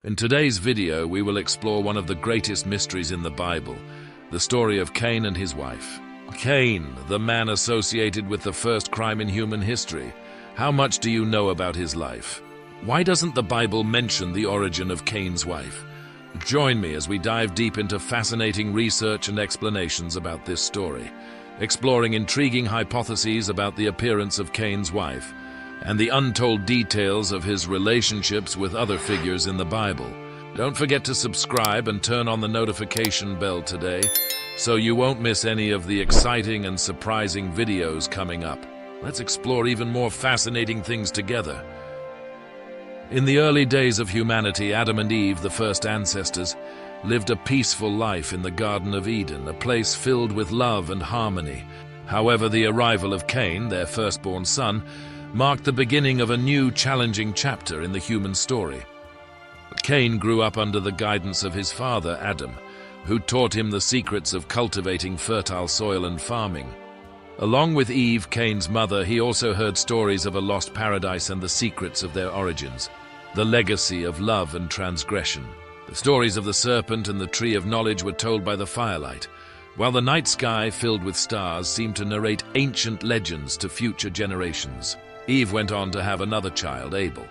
In today's video, we will explore one of the greatest mysteries in the Bible, the story of Cain and his wife. Cain, the man associated with the first crime in human history. How much do you know about his life? Why doesn't the Bible mention the origin of Cain's wife? Join me as we dive deep into fascinating research and explanations about this story, exploring intriguing hypotheses about the appearance of Cain's wife and the untold details of his relationships with other figures in the Bible. Don't forget to subscribe and turn on the notification bell today so you won't miss any of the exciting and surprising videos coming up. Let's explore even more fascinating things together. In the early days of humanity, Adam and Eve, the first ancestors, lived a peaceful life in the Garden of Eden, a place filled with love and harmony. However, the arrival of Cain, their firstborn son, marked the beginning of a new, challenging chapter in the human story. Cain grew up under the guidance of his father, Adam, who taught him the secrets of cultivating fertile soil and farming. Along with Eve, Cain's mother, he also heard stories of a lost paradise and the secrets of their origins, the legacy of love and transgression. The stories of the serpent and the tree of knowledge were told by the firelight, while the night sky, filled with stars, seemed to narrate ancient legends to future generations. Eve went on to have another child, Abel,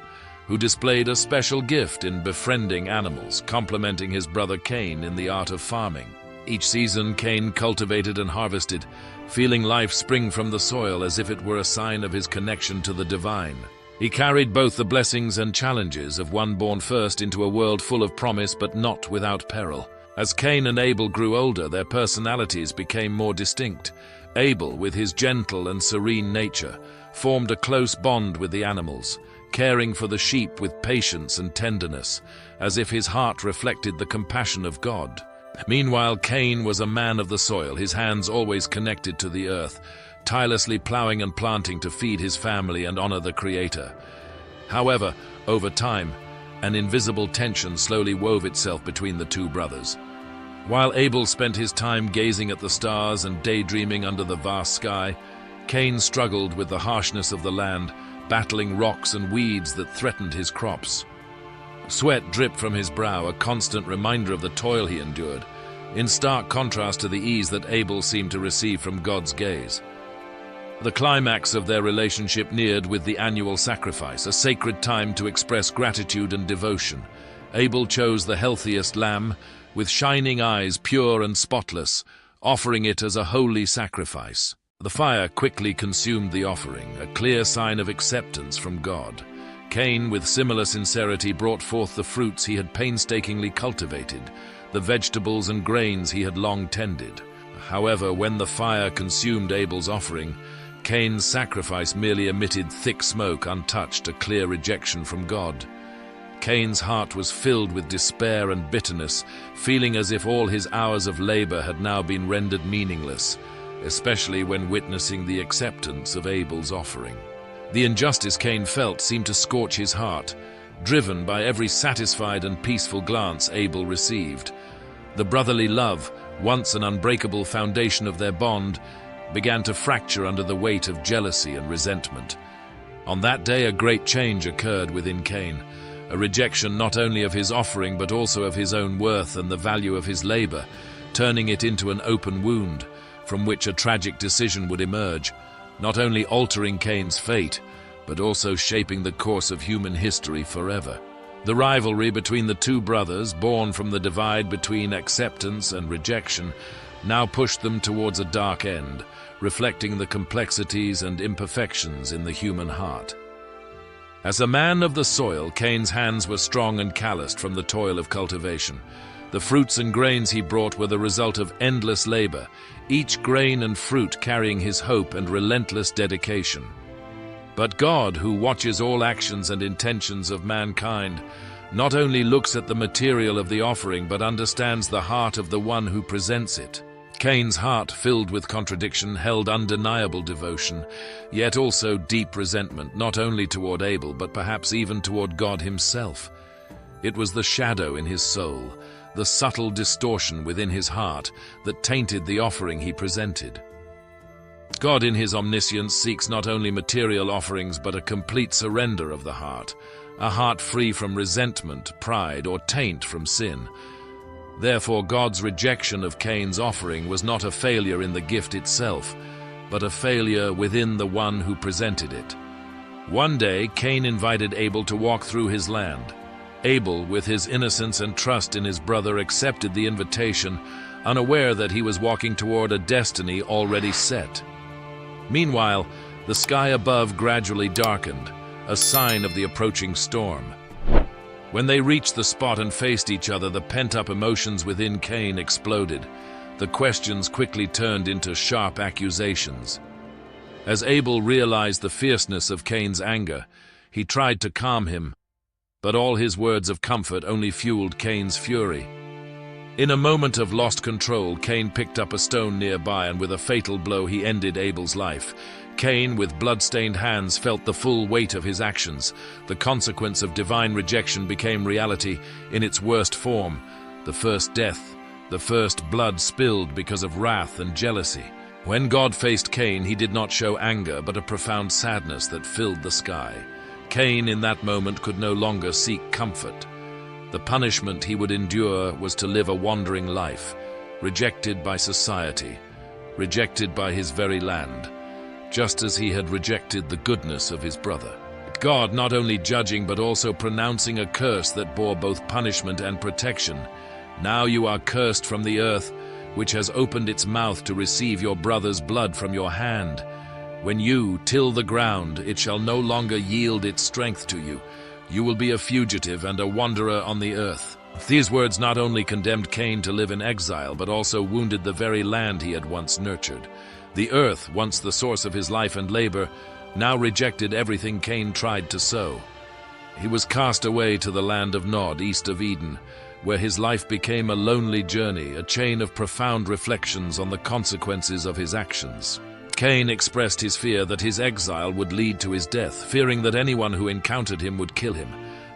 who displayed a special gift in befriending animals, complementing his brother Cain in the art of farming. Each season, Cain cultivated and harvested, feeling life spring from the soil as if it were a sign of his connection to the divine. He carried both the blessings and challenges of one born first into a world full of promise but not without peril. As Cain and Abel grew older, their personalities became more distinct. Abel, with his gentle and serene nature, formed a close bond with the animals, caring for the sheep with patience and tenderness, as if his heart reflected the compassion of God. Meanwhile, Cain was a man of the soil, his hands always connected to the earth, tirelessly plowing and planting to feed his family and honor the Creator. However, over time, an invisible tension slowly wove itself between the two brothers. While Abel spent his time gazing at the stars and daydreaming under the vast sky, Cain struggled with the harshness of the land, battling rocks and weeds that threatened his crops. Sweat dripped from his brow, a constant reminder of the toil he endured, in stark contrast to the ease that Abel seemed to receive from God's gaze. The climax of their relationship neared with the annual sacrifice, a sacred time to express gratitude and devotion. Abel chose the healthiest lamb, with shining eyes, pure and spotless, offering it as a holy sacrifice. The fire quickly consumed the offering, a clear sign of acceptance from God. Cain, with similar sincerity, brought forth the fruits he had painstakingly cultivated, the vegetables and grains he had long tended. However, when the fire consumed Abel's offering, Cain's sacrifice merely emitted thick smoke, untouched, a clear rejection from God. Cain's heart was filled with despair and bitterness, feeling as if all his hours of labor had now been rendered meaningless, especially when witnessing the acceptance of Abel's offering. The injustice Cain felt seemed to scorch his heart, driven by every satisfied and peaceful glance Abel received. The brotherly love, once an unbreakable foundation of their bond, began to fracture under the weight of jealousy and resentment. On that day, a great change occurred within Cain, a rejection not only of his offering but also of his own worth and the value of his labor, turning it into an open wound from which a tragic decision would emerge, not only altering Cain's fate, but also shaping the course of human history forever. The rivalry between the two brothers, born from the divide between acceptance and rejection, now pushed them towards a dark end, reflecting the complexities and imperfections in the human heart. As a man of the soil, Cain's hands were strong and calloused from the toil of cultivation. The fruits and grains he brought were the result of endless labor, each grain and fruit carrying his hope and relentless dedication. But God, who watches all actions and intentions of mankind, not only looks at the material of the offering but understands the heart of the one who presents it. Cain's heart, filled with contradiction, held undeniable devotion, yet also deep resentment, not only toward Abel but perhaps even toward God himself. It was the shadow in his soul, the subtle distortion within his heart, that tainted the offering he presented. God in his omniscience seeks not only material offerings but a complete surrender of the heart, a heart free from resentment, pride, or taint from sin. Therefore, God's rejection of Cain's offering was not a failure in the gift itself, but a failure within the one who presented it. One day, Cain invited Abel to walk through his land. Abel, with his innocence and trust in his brother, accepted the invitation, unaware that he was walking toward a destiny already set. Meanwhile, the sky above gradually darkened, a sign of the approaching storm. When they reached the spot and faced each other, the pent-up emotions within Cain exploded. The questions quickly turned into sharp accusations. As Abel realized the fierceness of Cain's anger, he tried to calm him, but all his words of comfort only fueled Cain's fury. In a moment of lost control, Cain picked up a stone nearby, and with a fatal blow he ended Abel's life. Cain, with blood-stained hands, felt the full weight of his actions. The consequence of divine rejection became reality in its worst form: the first death, the first blood spilled because of wrath and jealousy. When God faced Cain, he did not show anger, but a profound sadness that filled the sky. Cain, in that moment, could no longer seek comfort. The punishment he would endure was to live a wandering life, rejected by society, rejected by his very land, just as he had rejected the goodness of his brother. God not only judging but also pronouncing a curse that bore both punishment and protection. Now you are cursed from the earth, which has opened its mouth to receive your brother's blood from your hand. When you till the ground, it shall no longer yield its strength to you. You will be a fugitive and a wanderer on the earth. These words not only condemned Cain to live in exile, but also wounded the very land he had once nurtured. The earth, once the source of his life and labor, now rejected everything Cain tried to sow. He was cast away to the land of Nod, east of Eden, where his life became a lonely journey, a chain of profound reflections on the consequences of his actions. Cain expressed his fear that his exile would lead to his death, fearing that anyone who encountered him would kill him.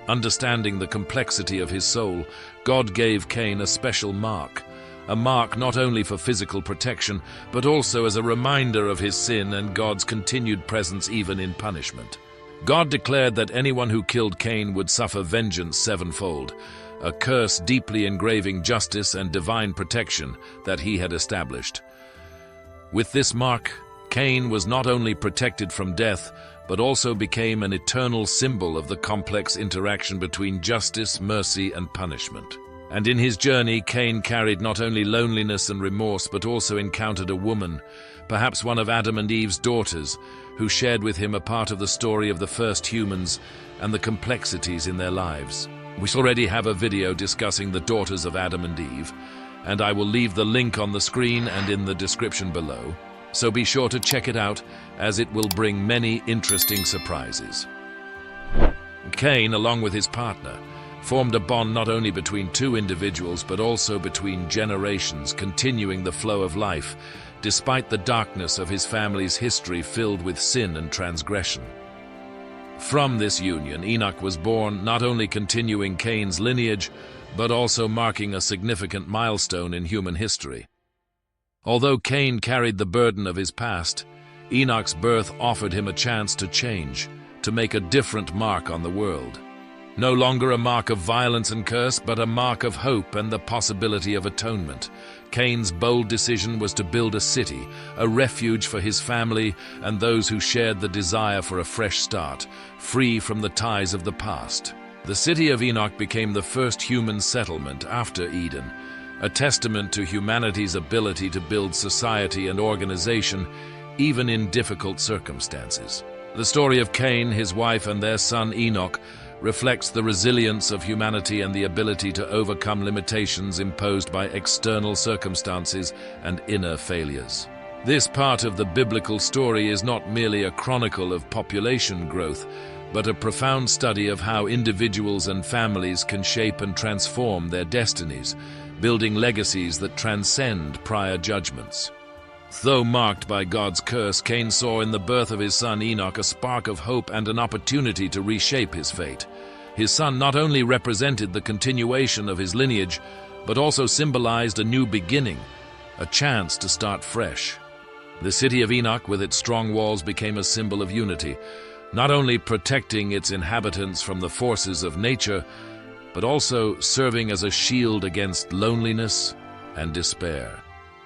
Understanding the complexity of his soul, God gave Cain a special mark. A mark not only for physical protection, but also as a reminder of his sin and God's continued presence even in punishment. God declared that anyone who killed Cain would suffer vengeance sevenfold, a curse deeply engraving justice and divine protection that he had established. With this mark, Cain was not only protected from death, but also became an eternal symbol of the complex interaction between justice, mercy, and punishment. And in his journey, Cain carried not only loneliness and remorse, but also encountered a woman, perhaps one of Adam and Eve's daughters, who shared with him a part of the story of the first humans and the complexities in their lives. We already have a video discussing the daughters of Adam and Eve, and I will leave the link on the screen and in the description below, so be sure to check it out, as it will bring many interesting surprises. Cain, along with his partner, formed a bond not only between two individuals but also between generations, continuing the flow of life, despite the darkness of his family's history filled with sin and transgression. From this union, Enoch was born, not only continuing Cain's lineage, but also marking a significant milestone in human history. Although Cain carried the burden of his past, Enoch's birth offered him a chance to change, to make a different mark on the world. No longer a mark of violence and curse, but a mark of hope and the possibility of atonement. Cain's bold decision was to build a city, a refuge for his family and those who shared the desire for a fresh start, free from the ties of the past. The city of Enoch became the first human settlement after Eden, a testament to humanity's ability to build society and organization, even in difficult circumstances. The story of Cain, his wife, and their son Enoch reflects the resilience of humanity and the ability to overcome limitations imposed by external circumstances and inner failures. This part of the biblical story is not merely a chronicle of population growth, but a profound study of how individuals and families can shape and transform their destinies, building legacies that transcend prior judgments. Though marked by God's curse, Cain saw in the birth of his son Enoch a spark of hope and an opportunity to reshape his fate. His son not only represented the continuation of his lineage, but also symbolized a new beginning, a chance to start fresh. The city of Enoch, with its strong walls, became a symbol of unity, not only protecting its inhabitants from the forces of nature, but also serving as a shield against loneliness and despair.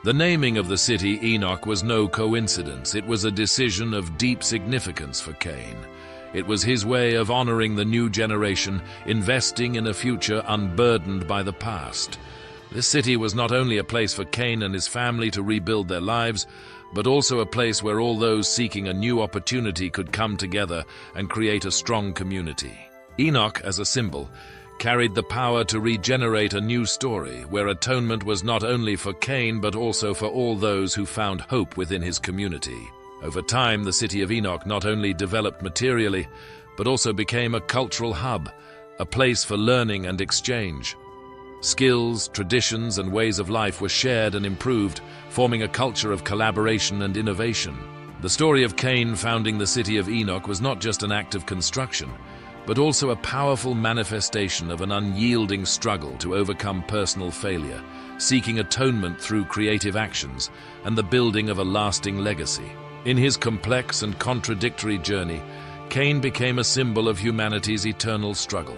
The naming of the city Enoch was no coincidence. It was a decision of deep significance for Cain. It was his way of honoring the new generation, investing in a future unburdened by the past. This city was not only a place for Cain and his family to rebuild their lives, but also a place where all those seeking a new opportunity could come together and create a strong community. Enoch, as a symbol, carried the power to regenerate a new story, where atonement was not only for Cain but also for all those who found hope within his community. Over time, the city of Enoch not only developed materially, but also became a cultural hub, a place for learning and exchange. Skills, traditions, and ways of life were shared and improved, forming a culture of collaboration and innovation. The story of Cain founding the city of Enoch was not just an act of construction, but also a powerful manifestation of an unyielding struggle to overcome personal failure, seeking atonement through creative actions, and the building of a lasting legacy. In his complex and contradictory journey, Cain became a symbol of humanity's eternal struggle,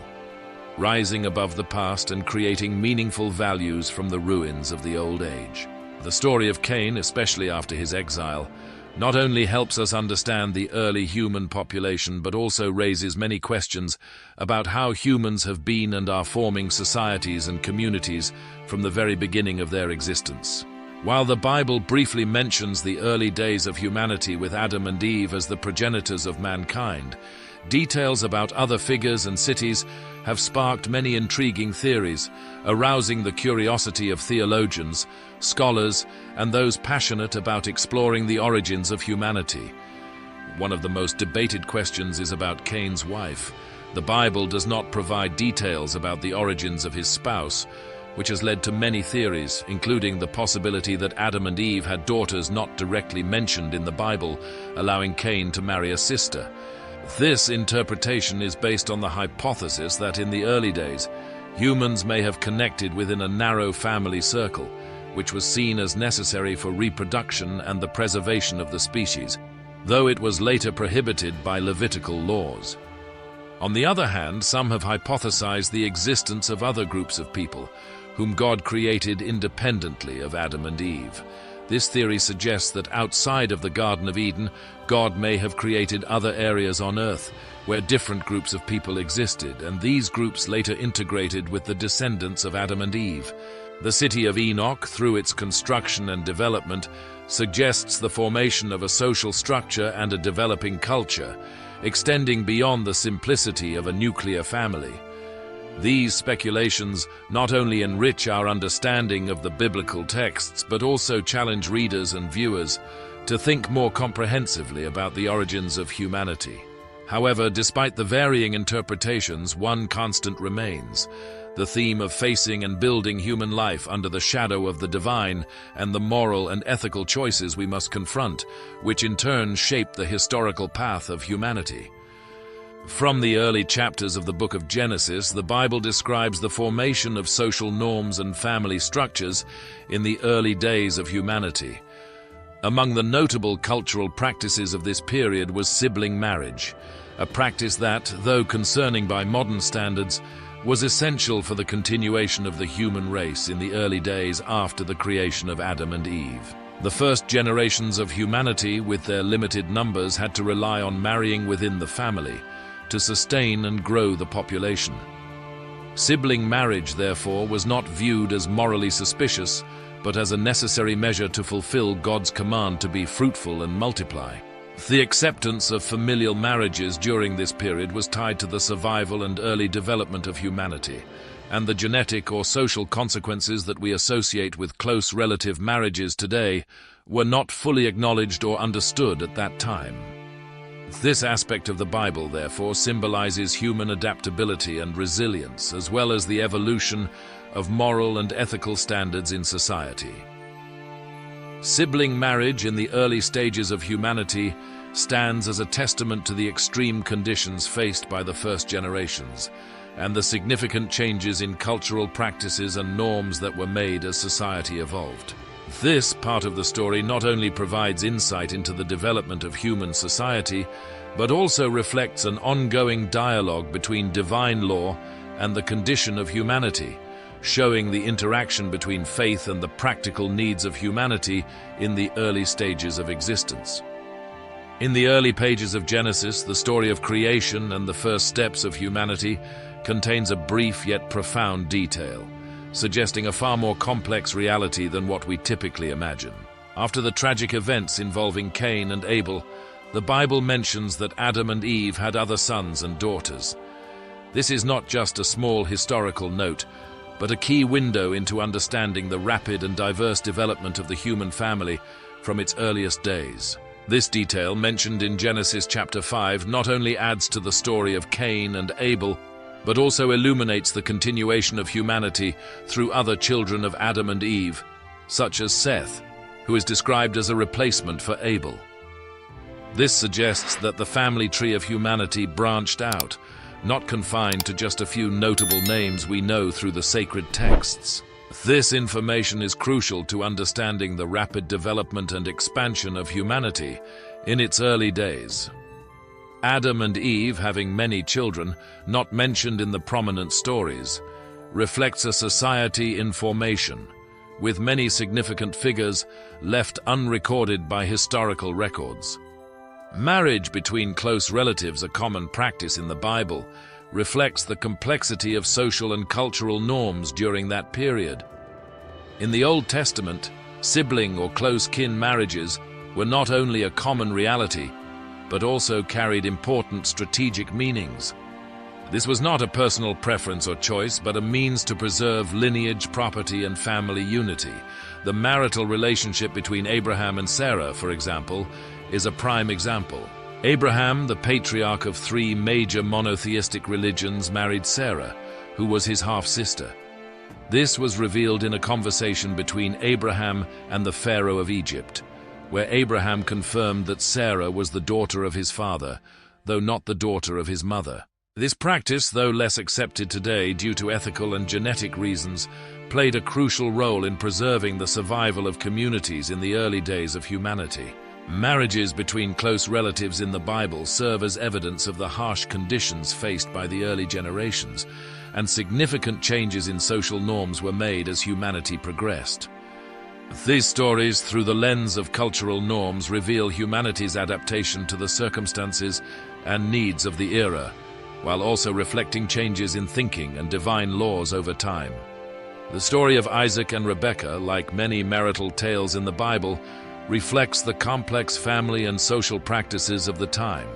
rising above the past and creating meaningful values from the ruins of the old age. The story of Cain, especially after his exile, not only helps us understand the early human population, but also raises many questions about how humans have been and are forming societies and communities from the very beginning of their existence. While the Bible briefly mentions the early days of humanity with Adam and Eve as the progenitors of mankind, details about other figures and cities have sparked many intriguing theories, arousing the curiosity of theologians, scholars, and those passionate about exploring the origins of humanity. One of the most debated questions is about Cain's wife. The Bible does not provide details about the origins of his spouse, which has led to many theories, including the possibility that Adam and Eve had daughters not directly mentioned in the Bible, allowing Cain to marry a sister. This interpretation is based on the hypothesis that in the early days, humans may have connected within a narrow family circle, which was seen as necessary for reproduction and the preservation of the species, though it was later prohibited by Levitical laws. On the other hand, some have hypothesized the existence of other groups of people, whom God created independently of Adam and Eve. This theory suggests that outside of the Garden of Eden, God may have created other areas on earth where different groups of people existed, and these groups later integrated with the descendants of Adam and Eve. The city of Enoch, through its construction and development, suggests the formation of a social structure and a developing culture, extending beyond the simplicity of a nuclear family. These speculations not only enrich our understanding of the biblical texts, but also challenge readers and viewers to think more comprehensively about the origins of humanity. However, despite the varying interpretations, one constant remains: the theme of facing and building human life under the shadow of the divine and the moral and ethical choices we must confront, which in turn shape the historical path of humanity. From the early chapters of the book of Genesis, the Bible describes the formation of social norms and family structures in the early days of humanity. Among the notable cultural practices of this period was sibling marriage, a practice that, though concerning by modern standards, was essential for the continuation of the human race in the early days after the creation of Adam and Eve. The first generations of humanity, with their limited numbers, had to rely on marrying within the family to sustain and grow the population. Sibling marriage, therefore, was not viewed as morally suspicious, but as a necessary measure to fulfill God's command to be fruitful and multiply. The acceptance of familial marriages during this period was tied to the survival and early development of humanity, and the genetic or social consequences that we associate with close relative marriages today were not fully acknowledged or understood at that time. This aspect of the Bible, therefore, symbolizes human adaptability and resilience, as well as the evolution of moral and ethical standards in society. Sibling marriage in the early stages of humanity stands as a testament to the extreme conditions faced by the first generations, and the significant changes in cultural practices and norms that were made as society evolved. This part of the story not only provides insight into the development of human society, but also reflects an ongoing dialogue between divine law and the condition of humanity, showing the interaction between faith and the practical needs of humanity in the early stages of existence. In the early pages of Genesis, the story of creation and the first steps of humanity contains a brief yet profound detail, suggesting a far more complex reality than what we typically imagine. After the tragic events involving Cain and Abel, the Bible mentions that Adam and Eve had other sons and daughters. This is not just a small historical note, but a key window into understanding the rapid and diverse development of the human family from its earliest days. This detail, mentioned in Genesis chapter 5, not only adds to the story of Cain and Abel, but also illuminates the continuation of humanity through other children of Adam and Eve, such as Seth, who is described as a replacement for Abel. This suggests that the family tree of humanity branched out, not confined to just a few notable names we know through the sacred texts. This information is crucial to understanding the rapid development and expansion of humanity in its early days. Adam and Eve, having many children, not mentioned in the prominent stories, reflects a society in formation, with many significant figures left unrecorded by historical records. Marriage between close relatives, a common practice in the Bible, reflects the complexity of social and cultural norms during that period. In the Old Testament, sibling or close kin marriages were not only a common reality, but also carried important strategic meanings. This was not a personal preference or choice, but a means to preserve lineage, property, and family unity. The marital relationship between Abraham and Sarah, for example, is a prime example. Abraham, the patriarch of 3 major monotheistic religions, married Sarah, who was his half-sister. This was revealed in a conversation between Abraham and the Pharaoh of Egypt, where Abraham confirmed that Sarah was the daughter of his father, though not the daughter of his mother. This practice, though less accepted today due to ethical and genetic reasons, played a crucial role in preserving the survival of communities in the early days of humanity. Marriages between close relatives in the Bible serve as evidence of the harsh conditions faced by the early generations, and significant changes in social norms were made as humanity progressed. These stories, through the lens of cultural norms, reveal humanity's adaptation to the circumstances and needs of the era, while also reflecting changes in thinking and divine laws over time. The story of Isaac and Rebekah, like many marital tales in the Bible, reflects the complex family and social practices of the time.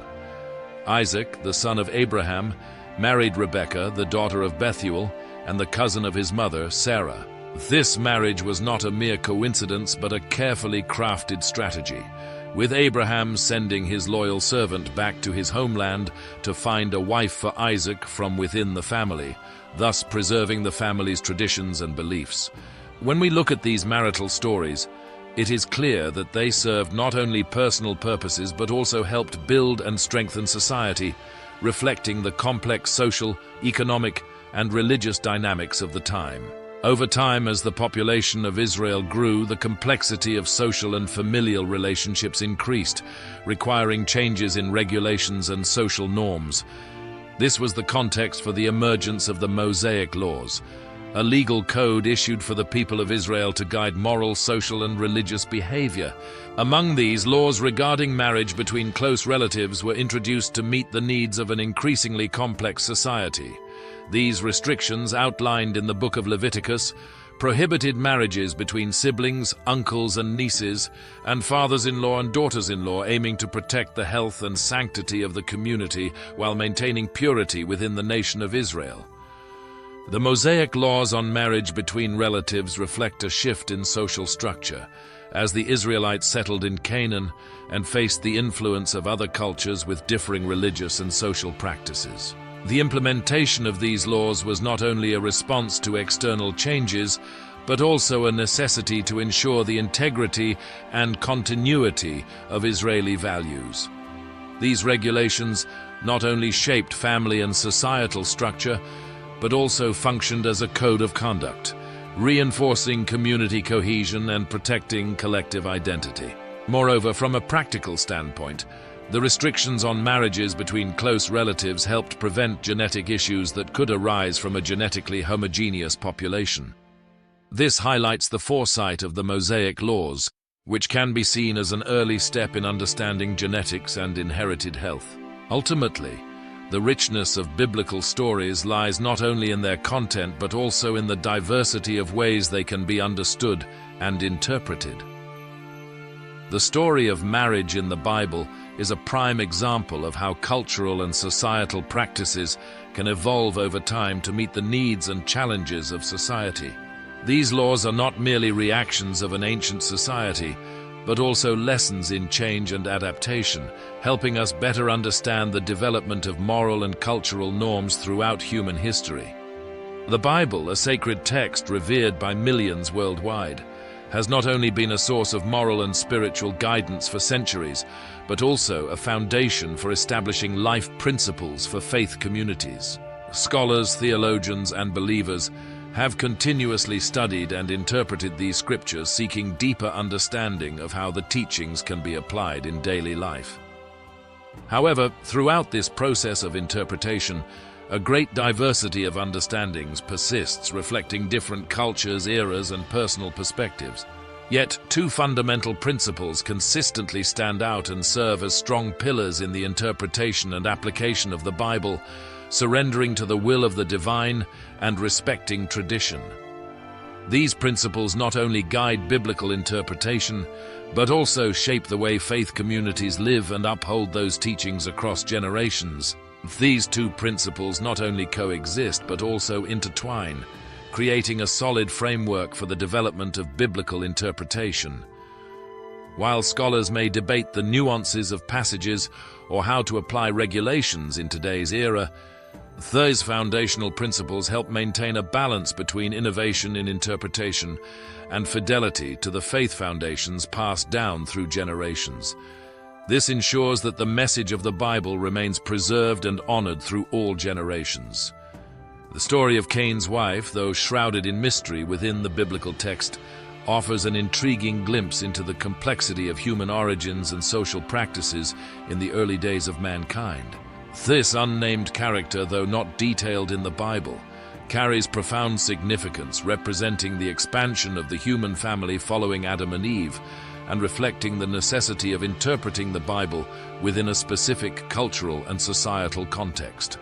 Isaac, the son of Abraham, married Rebekah, the daughter of Bethuel, and the cousin of his mother, Sarah. This marriage was not a mere coincidence, but a carefully crafted strategy, with Abraham sending his loyal servant back to his homeland to find a wife for Isaac from within the family, thus preserving the family's traditions and beliefs. When we look at these marital stories, it is clear that they served not only personal purposes but also helped build and strengthen society, reflecting the complex social, economic, and religious dynamics of the time. Over time, as the population of Israel grew, the complexity of social and familial relationships increased, requiring changes in regulations and social norms. This was the context for the emergence of the Mosaic laws, a legal code issued for the people of Israel to guide moral, social, and religious behavior. Among these, laws regarding marriage between close relatives were introduced to meet the needs of an increasingly complex society. These restrictions, outlined in the book of Leviticus, prohibited marriages between siblings, uncles and nieces, and fathers-in-law and daughters-in-law, aiming to protect the health and sanctity of the community while maintaining purity within the nation of Israel. The Mosaic laws on marriage between relatives reflect a shift in social structure, as the Israelites settled in Canaan and faced the influence of other cultures with differing religious and social practices. The implementation of these laws was not only a response to external changes, but also a necessity to ensure the integrity and continuity of Israeli values. These regulations not only shaped family and societal structure, but also functioned as a code of conduct, reinforcing community cohesion and protecting collective identity. Moreover, from a practical standpoint, the restrictions on marriages between close relatives helped prevent genetic issues that could arise from a genetically homogeneous population. This highlights the foresight of the Mosaic laws, which can be seen as an early step in understanding genetics and inherited health. Ultimately, the richness of biblical stories lies not only in their content but also in the diversity of ways they can be understood and interpreted. The story of marriage in the Bible is a prime example of how cultural and societal practices can evolve over time to meet the needs and challenges of society. These laws are not merely reactions of an ancient society, but also lessons in change and adaptation, helping us better understand the development of moral and cultural norms throughout human history. The Bible, a sacred text revered by millions worldwide, has not only been a source of moral and spiritual guidance for centuries, but also a foundation for establishing life principles for faith communities. Scholars, theologians, and believers have continuously studied and interpreted these scriptures, seeking deeper understanding of how the teachings can be applied in daily life. However, throughout this process of interpretation, a great diversity of understandings persists, reflecting different cultures, eras, and personal perspectives. Yet, two fundamental principles consistently stand out and serve as strong pillars in the interpretation and application of the Bible: surrendering to the will of the divine and respecting tradition. These principles not only guide biblical interpretation, but also shape the way faith communities live and uphold those teachings across generations. These two principles not only coexist but also intertwine, creating a solid framework for the development of biblical interpretation. While scholars may debate the nuances of passages or how to apply regulations in today's era, these foundational principles help maintain a balance between innovation in interpretation and fidelity to the faith foundations passed down through generations. This ensures that the message of the Bible remains preserved and honored through all generations. The story of Cain's wife, though shrouded in mystery within the biblical text, offers an intriguing glimpse into the complexity of human origins and social practices in the early days of mankind. This unnamed character, though not detailed in the Bible, carries profound significance, representing the expansion of the human family following Adam and Eve, and reflecting the necessity of interpreting the Bible within a specific cultural and societal context.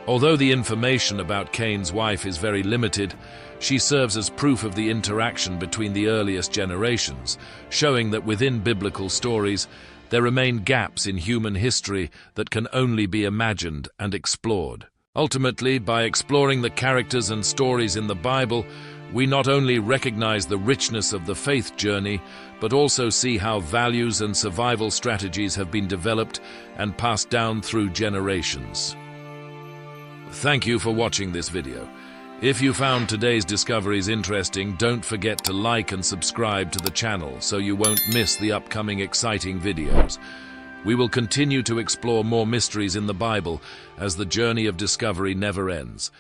Although the information about Cain's wife is very limited, she serves as proof of the interaction between the earliest generations, showing that within biblical stories, there remain gaps in human history that can only be imagined and explored. Ultimately, by exploring the characters and stories in the Bible, we not only recognize the richness of the faith journey, but also see how values and survival strategies have been developed and passed down through generations. Thank you for watching this video. If you found today's discoveries interesting, don't forget to like and subscribe to the channel so you won't miss the upcoming exciting videos. We will continue to explore more mysteries in the Bible as the journey of discovery never ends.